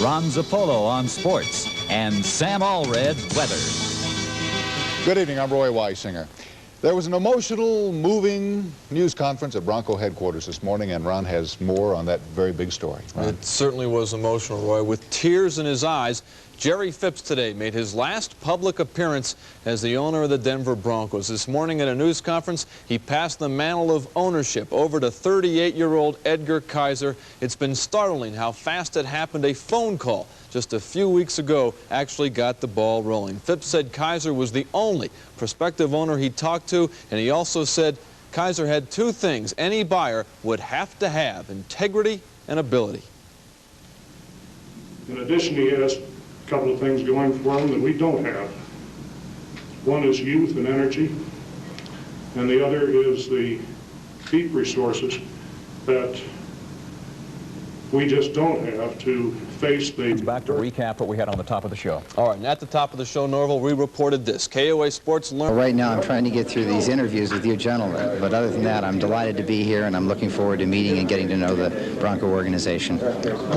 Ron Zappolo on sports, and Sam Allred weather. Good evening, I'm Roy Weisinger. There was an emotional, moving news conference at Bronco headquarters this morning, and Ron has more on that very big story. Ron? It certainly was emotional, Roy. With tears in his eyes, Jerry Phipps today made his last public appearance as the owner of the Denver Broncos. This morning at a news conference, he passed the mantle of ownership over to 38-year-old Edgar Kaiser. It's been startling how fast it happened. A phone call just a few weeks ago actually got the ball rolling. Phipps said Kaiser was the only prospective owner he talked to, and he also said Kaiser had two things any buyer would have to have: integrity and ability. In addition, he has a couple of things going for him that we don't have. One is youth and energy, and the other is the deep resources that we just don't have to face the... Back to recap what we had on the top of the show. All right, and at the top of the show, Norval, we reported this. KOA Sports learned... Well, right now I'm trying to get through these interviews with you gentlemen, but other than that, I'm delighted to be here, and I'm looking forward to meeting and getting to know the Bronco organization.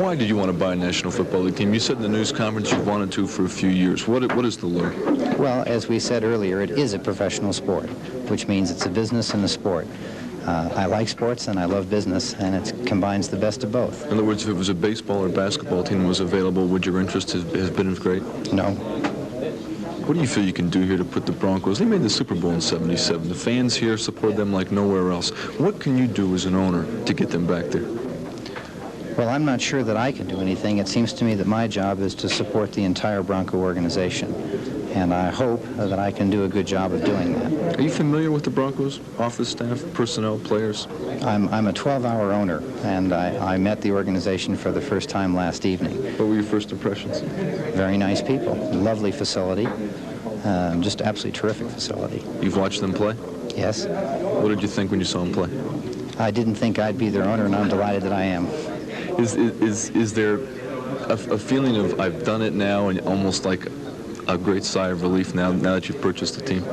Why did you want to buy a National Football League team? You said in the news conference you wanted to for a few years. What is the lure? Well, as we said earlier, it is a professional sport, which means it's a business and a sport. I like sports and I love business, and it combines the best of both. In other words, if it was a baseball or basketball team was available, would your interest have been as great? No. What do you feel you can do here to put the Broncos? They made the Super Bowl in '77. The fans here support them like nowhere else. What can you do as an owner to get them back there? Well, I'm not sure that I can do anything. It seems to me that my job is to support the entire Bronco organization, and I hope that I can do a good job of doing that. Are you familiar with the Broncos? Office staff, personnel, players? I'm a 12-hour owner, and I met the organization for the first time last evening. What were your first impressions? Very nice people, lovely facility, just absolutely terrific facility. You've watched them play? Yes. What did you think when you saw them play? I didn't think I'd be their owner, and I'm delighted that I am. Is there a feeling of I've done it now, and almost like a great sigh of relief now that you've purchased the team?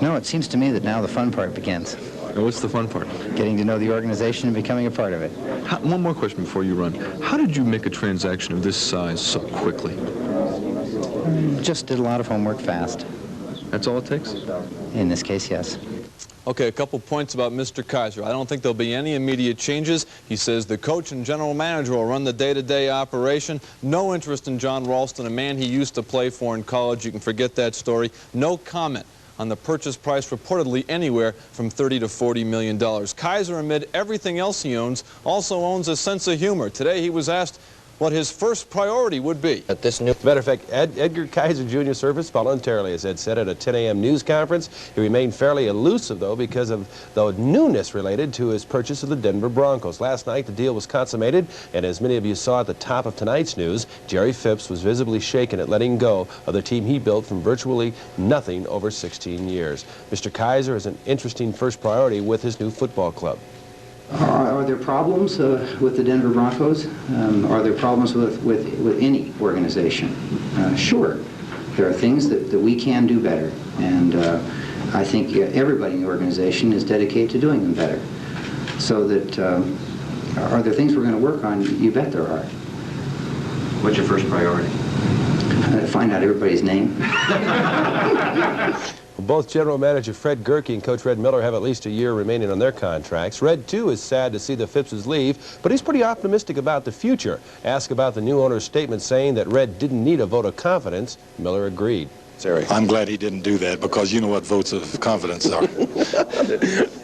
No, it seems to me that now the fun part begins. And what's the fun part? Getting to know the organization and becoming a part of it. One more question before you run. How did you make a transaction of this size so quickly? Just did a lot of homework fast. That's all it takes? In this case, yes. Okay, a couple points about Mr. Kaiser. I don't think there'll be any immediate changes. He says the coach and general manager will run the day-to-day operation. No interest in John Ralston, a man he used to play for in college. You can forget that story. No comment on the purchase price, reportedly anywhere from $30 to $40 million. Kaiser, amid everything else he owns, also owns a sense of humor. Today he was asked what his first priority would be. At this new matter of fact, Edgar Kaiser Jr. surfaced voluntarily, as Ed said, at a 10 a.m. news conference. He remained fairly elusive, though, because of the newness related to his purchase of the Denver Broncos. Last night, the deal was consummated, and as many of you saw at the top of tonight's news, Jerry Phipps was visibly shaken at letting go of the team he built from virtually nothing over 16 years. Mr. Kaiser has an interesting first priority with his new football club. Are there problems with the Denver Broncos? Are there problems with any organization? Sure. There are things that we can do better, and I think everybody in the organization is dedicated to doing them better. So that, are there things we're going to work on? You bet there are. What's your first priority? Find out everybody's name. Both General Manager Fred Gerke and Coach Red Miller have at least a year remaining on their contracts. Red, too, is sad to see the Phippses leave, but he's pretty optimistic about the future. Asked about the new owner's statement saying that Red didn't need a vote of confidence, Miller agreed. I'm glad he didn't do that, because you know what votes of confidence are.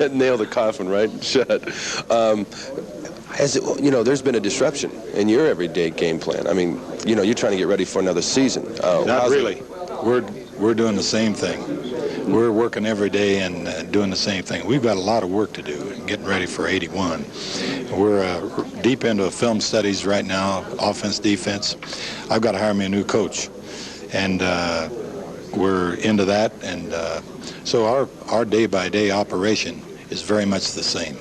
Nailed the coffin, right? Shut. There's been a disruption in your everyday game plan. I mean, you're trying to get ready for another season. Not really. We're doing the same thing. We're working every day and doing the same thing. We've got a lot of work to do and getting ready for 81. We're deep into film studies right now, offense, defense. I've got to hire me a new coach, and we're into that. And so our day-by-day operation is very much the same.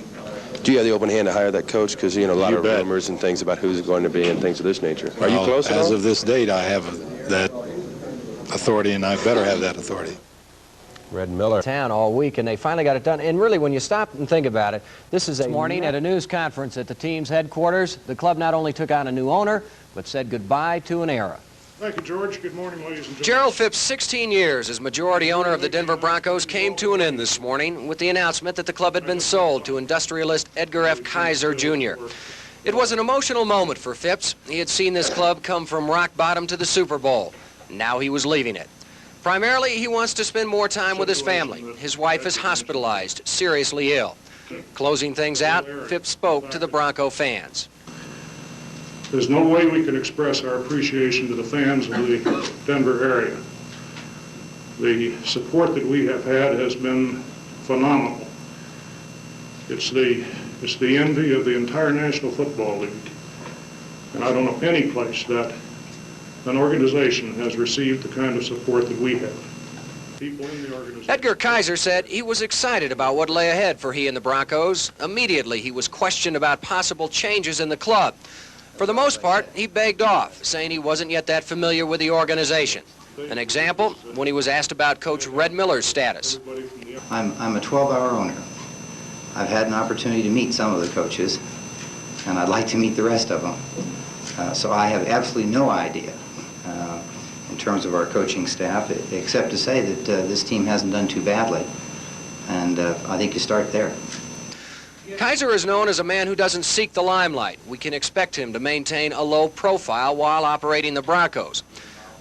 Do you have the open hand to hire that coach? Because, a lot of rumors and things about who's going to be and things of this nature. Are you close at all? As of this date, I have that authority, and I better have that authority. Red Miller. Town all week, and they finally got it done. And really, when you stop and think about it, this is a morning at a news conference at the team's headquarters. The club not only took on a new owner, but said goodbye to an era. Thank you, George. Good morning, ladies and gentlemen. Gerald Phipps' 16 years as majority owner of the Denver Broncos came to an end this morning with the announcement that the club had been sold to industrialist Edgar F. Kaiser, Jr. It was an emotional moment for Phipps. He had seen this club come from rock bottom to the Super Bowl. Now he was leaving it. Primarily, he wants to spend more time with his family. His wife is hospitalized, seriously ill. Closing things out, Phipps spoke to the Bronco fans. There's no way we can express our appreciation to the fans of the Denver area. The support that we have had has been phenomenal. It's the envy of the entire National Football League. And I don't know any place that an organization has received the kind of support that we have. People in the organization. Edgar Kaiser said he was excited about what lay ahead for he and the Broncos. Immediately, he was questioned about possible changes in the club. For the most part, he begged off, saying he wasn't yet that familiar with the organization. An example, when he was asked about Coach Red Miller's status. I'm a 12-hour owner. I've had an opportunity to meet some of the coaches, and I'd like to meet the rest of them. So I have absolutely no idea in terms of our coaching staff, except to say that this team hasn't done too badly, and I think you start there. Kaiser is known as a man who doesn't seek the limelight. We can expect him to maintain a low profile while operating the Broncos.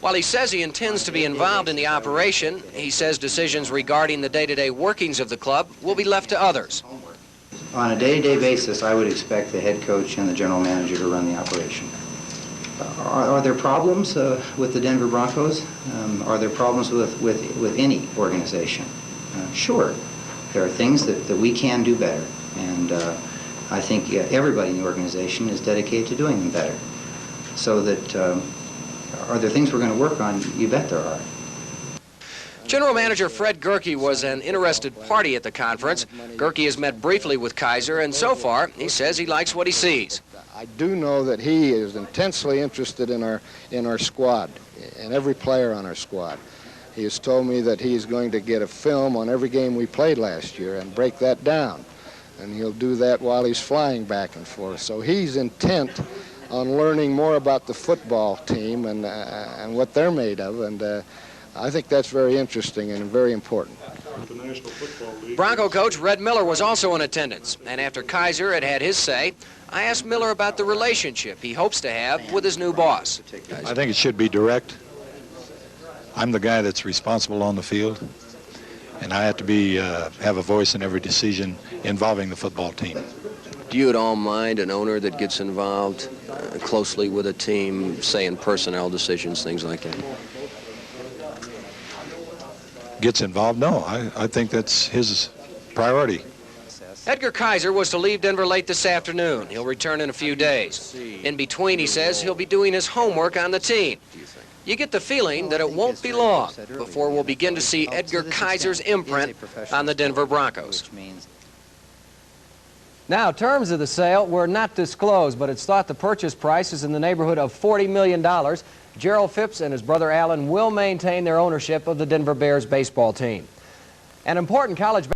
While he says he intends to be involved in the operation, he says decisions regarding the day-to-day workings of the club will be left to others. On a day-to-day basis, I would expect the head coach and the general manager to run the operation. Are there problems with the Denver Broncos? Are there problems with any organization? Sure. There are things that we can do better, and I think everybody in the organization is dedicated to doing them better. So that, are there things we're going to work on? You bet there are. General Manager Fred Gerke was an interested party at the conference. Gerke has met briefly with Kaiser, and so far, he says he likes what he sees. I do know that he is intensely interested in our squad, in every player on our squad. He has told me that he is going to get a film on every game we played last year and break that down. And he'll do that while he's flying back and forth. So he's intent on learning more about the football team and what they're made of. And I think that's very interesting and very important. Bronco coach Red Miller was also in attendance. And after Kaiser had had his say, I asked Miller about the relationship he hopes to have with his new boss. I think it should be direct. I'm the guy that's responsible on the field, and I have to have a voice in every decision involving the football team. Do you at all mind an owner that gets involved closely with a team, say in personnel decisions, things like that? Gets involved? No, I think that's his priority. Edgar Kaiser was to leave Denver late this afternoon. He'll return in a few days. In between, he says, he'll be doing his homework on the team. You get the feeling that it won't be long before we'll begin to see Edgar Kaiser's imprint on the Denver Broncos. Now, terms of the sale were not disclosed, but it's thought the purchase price is in the neighborhood of $40 million. Gerald Phipps and his brother Alan will maintain their ownership of the Denver Bears baseball team. An important college